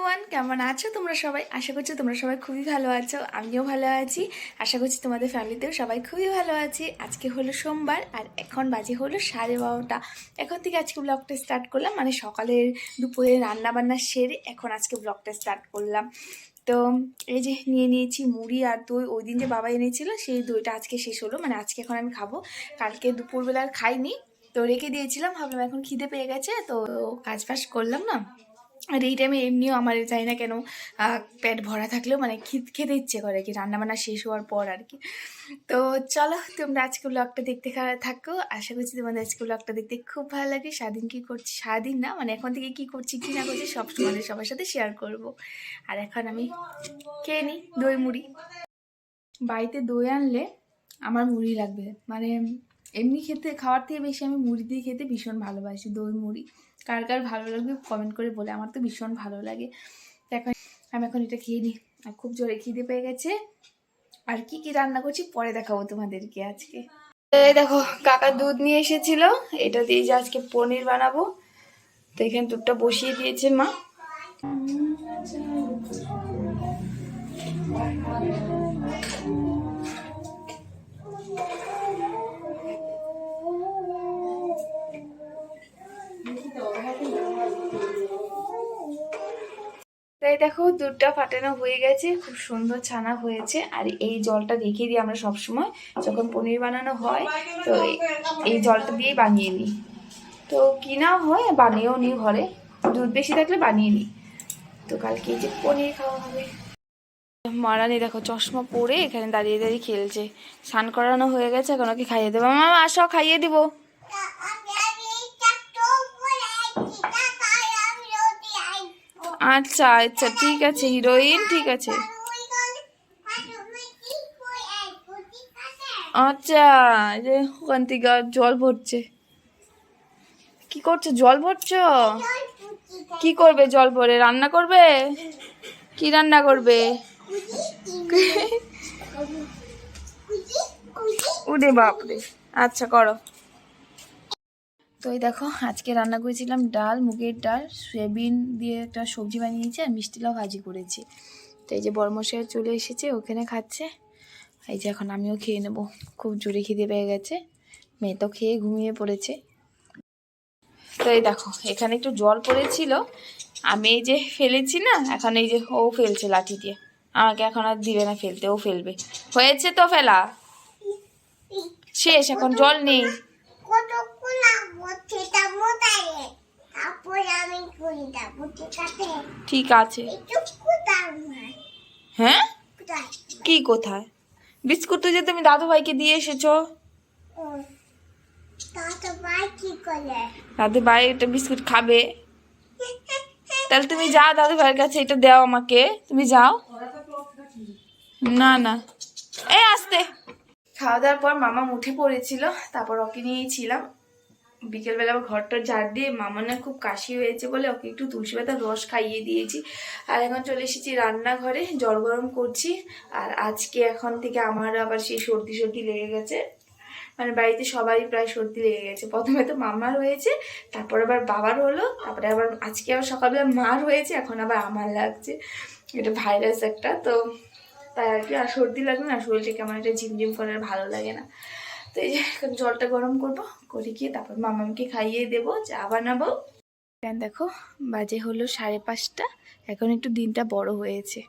Everyone, কেমন আছো তোমরা সবাই? আশা করছি তোমরা সবাই খুবই ভালো আছো, আমিও ভালো আছি। আশা করছি তোমাদের ফ্যামিলিতেও সবাই খুবই ভালো আছি। আজকে হলো সোমবার আর এখন বাজে হলো 12:30। এখন থেকে আজকে ব্লগটা স্টার্ট করলাম, মানে সকালের দুপুরে রান্না বান্না সেরে এখন আজকে ব্লগটা স্টার্ট করলাম। তো এই যে নিয়ে নিয়েছি মুড়ি আর দই। ওই দিন যে বাবা এনেছিল সেই দইটা আজকে শেষ হলো, মানে আজকে এখন আমি খাবো। কালকে দুপুরবেলা আর খাইনি, তো রেখে দিয়েছিলাম, ভাবলাম এখন খিদে পেয়ে গেছে তো কাজ ফাজ করলাম না। আর এই টাইমে এমনিও আমার জানি না কেন পেট ভরা থাকলেও মানে খেতে ইচ্ছে করে আর কি, রান্নাবান্না শেষ হওয়ার পর আর কি। তো চলো তোমরা আজকে ব্লগটা দেখতে থাকো। আশা করছি তোমাদের আজকে ব্লগটা দেখতে খুব ভালো লাগে। সারাদিন কী করছি, সারাদিন না মানে এখন থেকে কী করছি কী না করছি সব তোমাদের সবার সাথে শেয়ার করব। আর এখন আমি খেয়ে নিই দই মুড়ি। বাড়িতে দই আনলে আমার মুড়ি লাগবে, মানে এমনি খেতে খাওয়ার থেকে বেশি আমি মুড়ি দিয়ে খেতে ভীষণ ভালোবাসি। দই মুড়ি কার কার ভালো লাগবে কমেন্ট করে বলে, আমার তো ভীষণ ভালো লাগে। এখন আমি এখন এটা খেয়ে নিই, আর খুব জোরে খিদে পেয়ে গেছে। আর কি কি রান্না করছি পরে দেখাবো তোমাদেরকে আজকে। এই দেখো কাকা দুধ নিয়ে এসেছিল, এটা দিয়ে যে আজকে পনির বানাবো। তো এখানে দুধটা বসিয়ে দিয়েছে মা। তাই দেখো দুধটা ফাটানো হয়ে গেছে, খুব সুন্দর ছানা হয়েছে। আর এই জলটা রেখে দিই আমরা সবসময় যখন পনির বানানো হয়, তো এই জলটা দিয়েই বানিয়ে নিই। তো কিনাও হয়, বানিয়েও নিই ঘরে, দুধ বেশি থাকলে বানিয়ে নিই। তো কালকে এই যে পনির খাওয়া হবে। মারানি দেখো চশমা পরে এখানে দাঁড়িয়ে দাঁড়িয়ে খেলছে। স্নান করানো হয়ে গেছে, এখন ওকে খাইয়ে দেবো। মামা আসো খাইয়ে দিব। আচ্ছা আচ্ছা ঠিক আছে হিরোইন, ঠিক আছে। আচ্ছা এই যে ওখান থেকে জল ভরছে। কি করছো, জল ভরছো? কি করবে জল ভরে? রান্না করবে? কি রান্না করবে? উরে বাপরে, আচ্ছা করো। তো এই দেখো আজকে রান্না করেছিলাম ডাল, মুগের ডাল, সয়াবিন দিয়ে একটা সবজি বানিয়েছি আর মিষ্টি লাউ ভাজি করেছি। তো এই যে বড়মশাই চলে এসেছে, ওখানে খাচ্ছে। এই যে এখন আমিও খেয়ে নেবো, খুব জোরে খিদে পেয়ে গেছে। মেয়ে তো খেয়ে ঘুমিয়ে পড়েছে। তো এই দেখো এখানে একটু জল পড়েছিল, আমি এই যে ফেলেছি না, এখন এই যে ও ফেলছে লাঠি দিয়ে। আমাকে এখন আর দিবে না ফেলতে, ও ফেলবে। হয়েছে তো ফেলা শেষ, এখন জল নেই। ঠিক আছে। হ্যাঁ কি কোথায়? বিস্কুট তো যে তুমি দাদু ভাইকে দিয়ে এসেছো। দাদু ভাই এটা বিস্কুট খাবে, তাহলে তুমি যাও দাদু ভাইয়ের কাছে, এটা দাও আমাকে, তুমি যাও। না না এই আসতে। খাওয়া দাওয়ার পর মামা উঠে পড়েছিল, তারপর ওকে নিয়েছিলাম বিকেলবেলা ঘরটা ঝাড় দিয়ে। মামানের খুব কাশি হয়েছে বলে ওকে একটু তুলসী পাতার রস খাইয়ে দিয়েছি। আর এখন চলে এসেছি রান্নাঘরে, জল গরম করছি। আর আজকে এখন থেকে আমার আবার সেই সর্দি সর্দি লেগে গেছে, মানে বাড়িতে সবারই প্রায় সর্দি লেগে গেছে। প্রথমে তো মামার হয়েছে, তারপর আবার বাবার হলো, তারপরে আবার আজকে আবার সকালবেলা মার হয়েছে, এখন আবার আমার লাগছে। এটা ভাইরাস একটা, তো তাই আর কি। আর সর্দি লাগবে না, শরীরটা কেমন একটা ঝিমঝিম করে, ভালো লাগে না। তো এই যে এখন জলটা গরম করবো, করে গিয়ে তারপর মামাকে খাইয়ে দেবো, চা বানাবো। দেখো বাজে হলো 5:30, এখন একটু দিনটা বড় হয়েছে।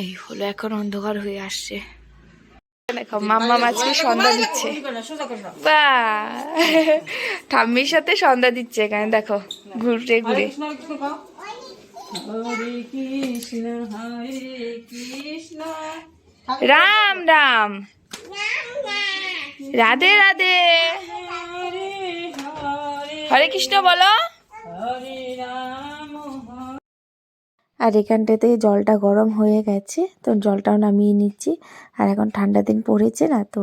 এই হলো এখন অন্ধকার হয়ে আসছে। দেখো মাম্মা মাছকে সন্ধ্যা দিচ্ছে, বা ঠাম্মির সাথে সন্ধ্যা দিচ্ছে এখানে দেখো ঘুরে ঘুরে। রাম রাম, রাধে রাধে, হরে কৃষ্ণ বলো। আর এখানটাতে জলটা গরম হয়ে গেছে, তো জলটাও নামিয়ে নিচ্ছি। আর এখন ঠান্ডা দিন পড়েছে না, তো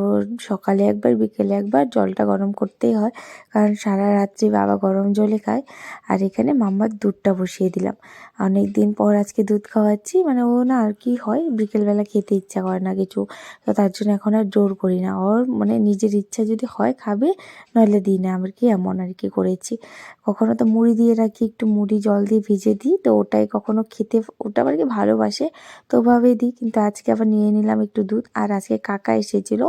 সকালে একবার বিকেলে একবার জলটা গরম করতেই হয়, কারণ সারা রাত্রি বাবা গরম জলে খায়। আর এখানে মাম্মার দুধটা বসিয়ে দিলাম। অনেক দিন পর আজকে দুধ খাওয়াচ্ছি, মানে ও না আর কি হয় বিকেলবেলা খেতে ইচ্ছা করে না কিছু, তো তার জন্য এখন আর জোর করি না। ওর মানে নিজের ইচ্ছা যদি হয় খাবে, নইলে দিই না। আমার কি এমন আর কি করেছি। কখনো তো মুড়ি দিয়ে রাখি, একটু মুড়ি জল দিয়ে ভিজে দিই, তো ওটাই কখনো খেতে, ওটা আবার কি ভালোবাসে, তো ওভাবেই দিই। কিন্তু আজকে আবার নিয়ে নিলাম একটু দুধ। আর আজকে কাকা এসেছিল,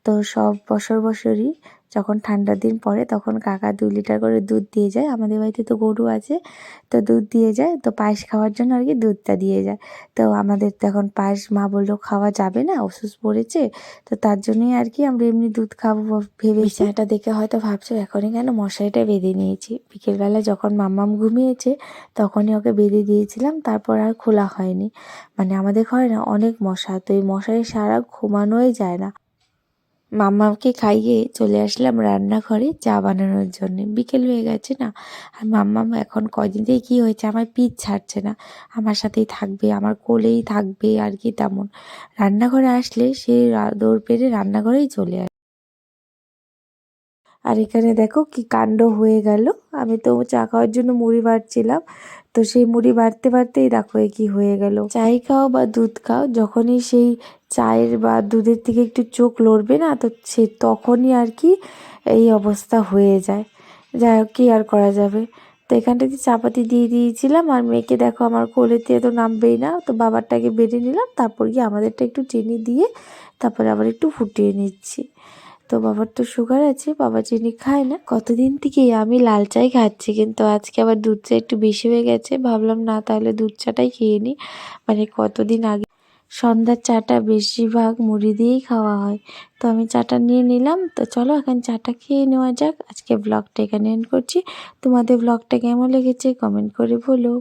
তো সব বছরই যখন ঠান্ডার দিন পড়ে তখন কাকা 2 লিটার করে দুধ দিয়ে যায়। আমাদের বাড়িতে তো গরু আছে, তো দুধ দিয়ে যায়, তো পায়েস খাওয়ার জন্য আর কি দুধটা দিয়ে যায়। তো আমাদের তো এখন পায়েস মা বললো খাওয়া যাবে না, ওষুধ পড়েছে, তো তার জন্যই আর কি আমরা এমনি দুধ খাবো ভেবেছি। বিছানাটা দেখে হয়তো ভাবছো এখনই কেন মশারিটা বেঁধে নিয়েছি। বিকেলবেলা যখন মাম্মাম ঘুমিয়েছে তখনই ওকে বেঁধে দিয়েছিলাম, তারপর আর খোলা হয়নি। মানে আমাদের ঘরে না অনেক মশা, তো এই মশারি সারা ঘুমানোই যায় না। মাম্মাকে খাইয়ে চলে আসলাম রান্নাঘরে চা বানানোর জন্য। বিকেল হয়ে গেছে না, আর মাম্মাম এখন কয়দিন থেকে কী হয়েছে, আমার পিঠ ছাড়ছে না, আমার সাথেই থাকবে, আমার কোলেই থাকবে আর কি তেমন। রান্নাঘরে আসলে সে দৌড় পেরে রান্নাঘরেই চলে আসে। আর এখানে দেখো কি কাণ্ড হয়ে গেল, আমি তো চা খাওয়ার জন্য মুড়ি বাড়ছিলাম, তো সেই মুড়ি বাড়তে বাড়তেই দেখো এ কি হয়ে গেল। চাই খাও বা দুধ খাও, যখনই সেই চায়ের বা দুধের থেকে একটু চোখ লড়বে না, তো সে তখনই আর কি এই অবস্থা হয়ে যায়। যাই হোক, কি আর করা যাবে। তো এখানটাতে চাপাতি দিয়ে দিয়েছিলাম, আর মেয়েকে দেখো আমার কোলেতে তো নামবেই না, তো বাবারটাকে বেড়ে নিলাম, তারপর গিয়ে আমাদেরটা একটু চিনি দিয়ে তারপরে আবার একটু ফুটিয়ে নিচ্ছি। তো বাবার তো সুগার আছে, বাবা চিনি খায় না। কতদিন থেকেই আমি লাল চাই খাচ্ছি, কিন্তু আজকে আবার দুধ চা একটু বেশি হয়ে গেছে, ভাবলাম না তাহলে দুধ চাটাই খেয়ে নিই। মানে কতদিন আগে সন্ধ্যার চাটা বেশিরভাগ মুড়ি দিয়েই খাওয়া হয়, তো আমি চাটা নিয়ে নিলাম। তো চলো এখন চাটা খেয়ে নেওয়া যাক। আজকে ব্লগটা এখানে এন্ড করছি। তোমাদের ব্লগটা কেমন লেগেছে কমেন্ট করে বলো।